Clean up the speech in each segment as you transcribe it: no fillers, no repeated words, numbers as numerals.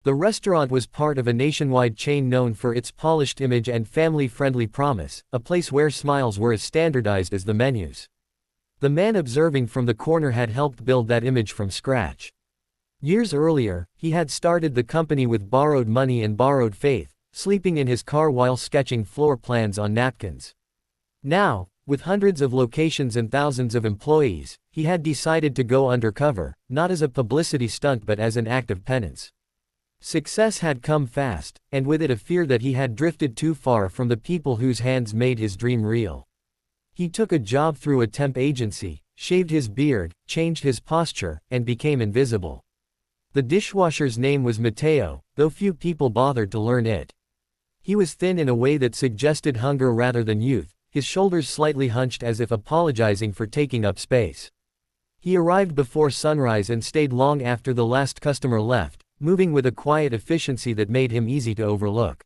The restaurant was part of a nationwide chain known for its polished image and family-friendly promise, a place where smiles were as standardized as the menus. The man observing from the corner had helped build that image from scratch. Years earlier, he had started the company with borrowed money and borrowed faith, sleeping in his car while sketching floor plans on napkins. Now, with hundreds of locations and thousands of employees, he had decided to go undercover, not as a publicity stunt but as an act of penance. Success had come fast, and with it a fear that he had drifted too far from the people whose hands made his dream real. He took a job through a temp agency, shaved his beard, changed his posture, and became invisible. The dishwasher's name was Matteo, though few people bothered to learn it. He was thin in a way that suggested hunger rather than youth, his shoulders slightly hunched as if apologizing for taking up space. He arrived before sunrise and stayed long after the last customer left, moving with a quiet efficiency that made him easy to overlook.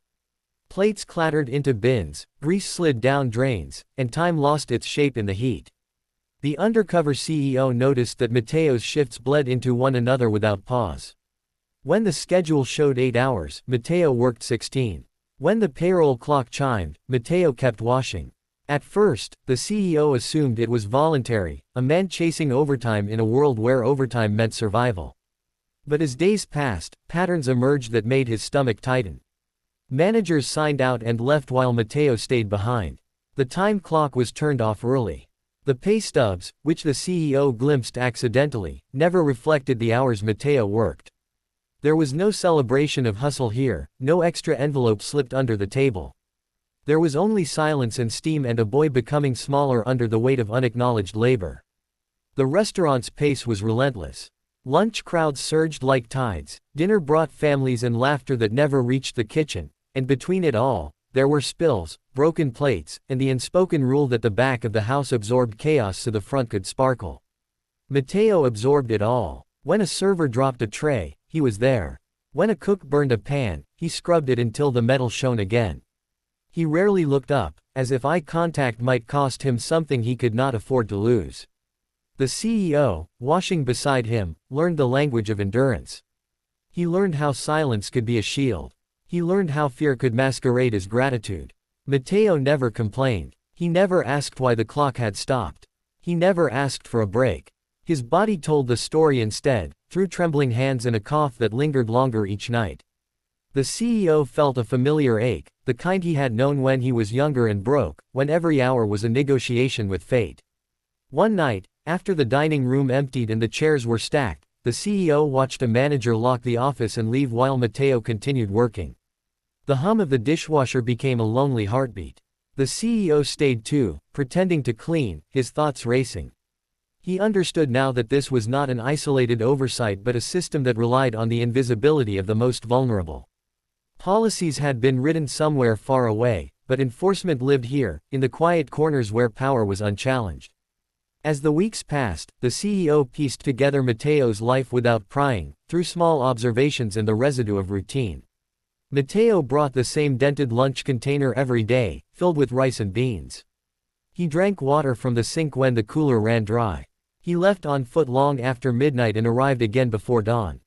Plates clattered into bins, grease slid down drains, and time lost its shape in the heat. The undercover CEO noticed that Matteo's shifts bled into one another without pause. When the schedule showed 8 hours, Matteo worked 16. When the payroll clock chimed, Matteo kept washing. At first, the CEO assumed it was voluntary, a man chasing overtime in a world where overtime meant survival. But as days passed, patterns emerged that made his stomach tighten. Managers signed out and left while Matteo stayed behind. The time clock was turned off early. The pay stubs, which the CEO glimpsed accidentally, never reflected the hours Matteo worked. There was no celebration of hustle here, no extra envelope slipped under the table. There was only silence and steam and a boy becoming smaller under the weight of unacknowledged labor. The restaurant's pace was relentless. Lunch crowds surged like tides, dinner brought families and laughter that never reached the kitchen, and between it all, there were spills, broken plates, and the unspoken rule that the back of the house absorbed chaos so the front could sparkle. Matteo absorbed it all. When a server dropped a tray, he was there. When a cook burned a pan, he scrubbed it until the metal shone again. He rarely looked up, as if eye contact might cost him something he could not afford to lose. The CEO, washing beside him, learned the language of endurance. He learned how silence could be a shield. He learned how fear could masquerade as gratitude. Matteo never complained. He never asked why the clock had stopped. He never asked for a break. His body told the story instead, through trembling hands and a cough that lingered longer each night. The CEO felt a familiar ache, the kind he had known when he was younger and broke, when every hour was a negotiation with fate. One night, after the dining room emptied and the chairs were stacked, the CEO watched a manager lock the office and leave while Matteo continued working. The hum of the dishwasher became a lonely heartbeat. The CEO stayed too, pretending to clean, his thoughts racing. He understood now that this was not an isolated oversight but a system that relied on the invisibility of the most vulnerable. Policies had been written somewhere far away, but enforcement lived here, in the quiet corners where power was unchallenged. As the weeks passed, the CEO pieced together Matteo's life without prying, through small observations and the residue of routine. Matteo brought the same dented lunch container every day, filled with rice and beans. He drank water from the sink when the cooler ran dry. He left on foot long after midnight and arrived again before dawn.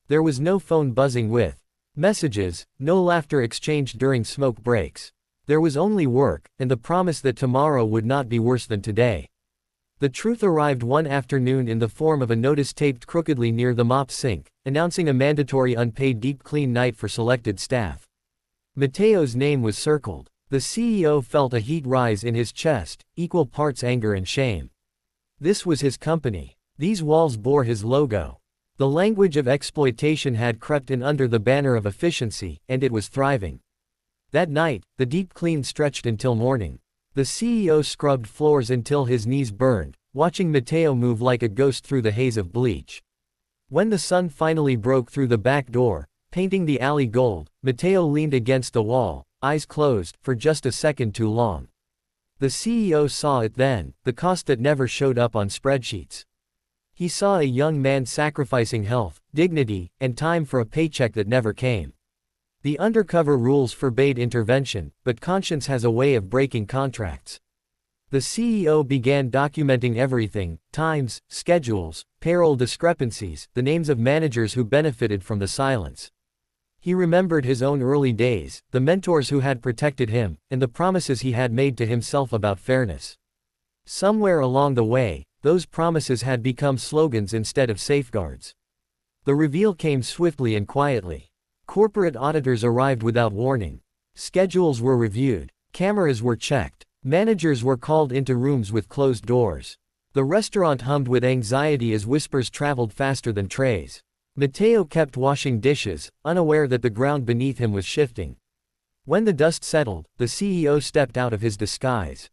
There was no phone buzzing with messages, no laughter exchanged during smoke breaks. There was only work, and the promise that tomorrow would not be worse than today. The truth arrived one afternoon in the form of a notice taped crookedly near the mop sink, announcing a mandatory unpaid deep clean night for selected staff. Matteo's name was circled. The CEO felt a heat rise in his chest, equal parts anger and shame. This was his company. These walls bore his logo. The language of exploitation had crept in under the banner of efficiency, and it was thriving. That night, the deep clean stretched until morning. The CEO scrubbed floors until his knees burned, watching Matteo move like a ghost through the haze of bleach. When the sun finally broke through the back door, painting the alley gold, Matteo leaned against the wall, eyes closed, for just a second too long. The CEO saw it then, the cost that never showed up on spreadsheets. He saw a young man sacrificing health, dignity, and time for a paycheck that never came. The undercover rules forbade intervention, but conscience has a way of breaking contracts. The CEO began documenting everything: times, schedules, payroll discrepancies, the names of managers who benefited from the silence. He remembered his own early days, the mentors who had protected him, and the promises he had made to himself about fairness. Somewhere along the way, those promises had become slogans instead of safeguards. The reveal came swiftly and quietly. Corporate auditors arrived without warning. Schedules were reviewed. Cameras were checked. Managers were called into rooms with closed doors. The restaurant hummed with anxiety as whispers traveled faster than trays. Matteo kept washing dishes, unaware that the ground beneath him was shifting. When the dust settled, the CEO stepped out of his disguise.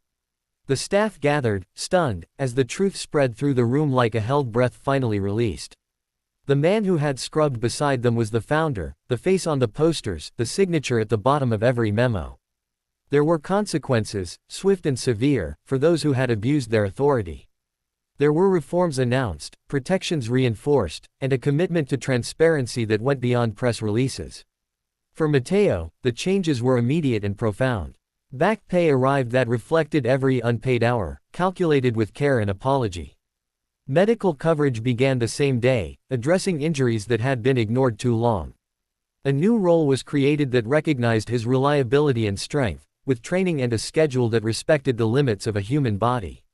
The staff gathered, stunned, as the truth spread through the room like a held breath finally released. The man who had scrubbed beside them was the founder, the face on the posters, the signature at the bottom of every memo. There were consequences, swift and severe, for those who had abused their authority. There were reforms announced, protections reinforced, and a commitment to transparency that went beyond press releases. For Matteo, the changes were immediate and profound. Back pay arrived that reflected every unpaid hour, calculated with care and apology. Medical coverage began the same day, addressing injuries that had been ignored too long. A new role was created that recognized his reliability and strength, with training and a schedule that respected the limits of a human body.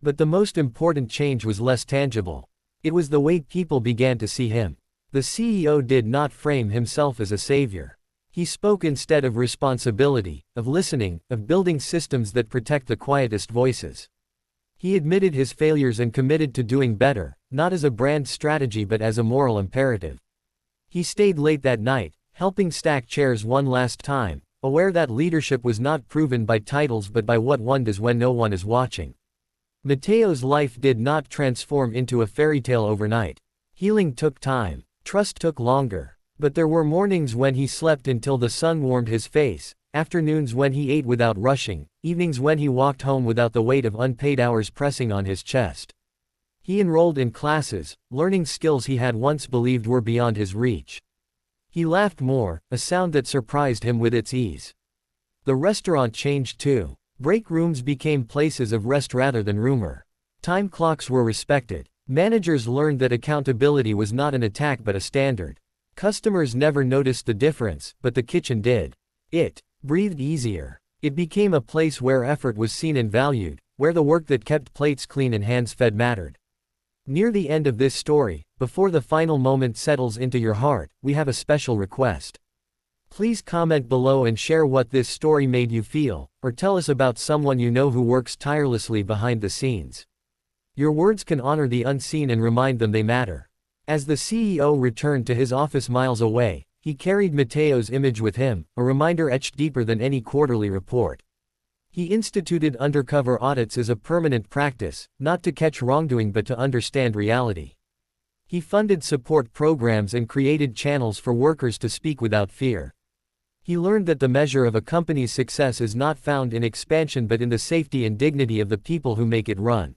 But the most important change was less tangible. It was the way people began to see him. The CEO did not frame himself as a savior. He spoke instead of responsibility, of listening, of building systems that protect the quietest voices. He admitted his failures and committed to doing better, not as a brand strategy but as a moral imperative. He stayed late that night, helping stack chairs one last time, aware that leadership was not proven by titles but by what one does when no one is watching. Matteo's life did not transform into a fairy tale overnight. Healing took time. Trust took longer. But there were mornings when he slept until the sun warmed his face, afternoons when he ate without rushing, evenings when he walked home without the weight of unpaid hours pressing on his chest. He enrolled in classes, learning skills he had once believed were beyond his reach. He laughed more, a sound that surprised him with its ease. The restaurant changed too. Break rooms became places of rest rather than rumor. Time clocks were respected. Managers learned that accountability was not an attack but a standard. Customers never noticed the difference, but the kitchen did. It breathed easier. It became a place where effort was seen and valued, where the work that kept plates clean and hands fed mattered. Near the end of this story, before the final moment settles into your heart, we have a special request. Please comment below and share what this story made you feel, or tell us about someone you know who works tirelessly behind the scenes. Your words can honor the unseen and remind them they matter. As the CEO returned to his office miles away, he carried Matteo's image with him, a reminder etched deeper than any quarterly report. He instituted undercover audits as a permanent practice, not to catch wrongdoing but to understand reality. He funded support programs and created channels for workers to speak without fear. He learned that the measure of a company's success is not found in expansion but in the safety and dignity of the people who make it run.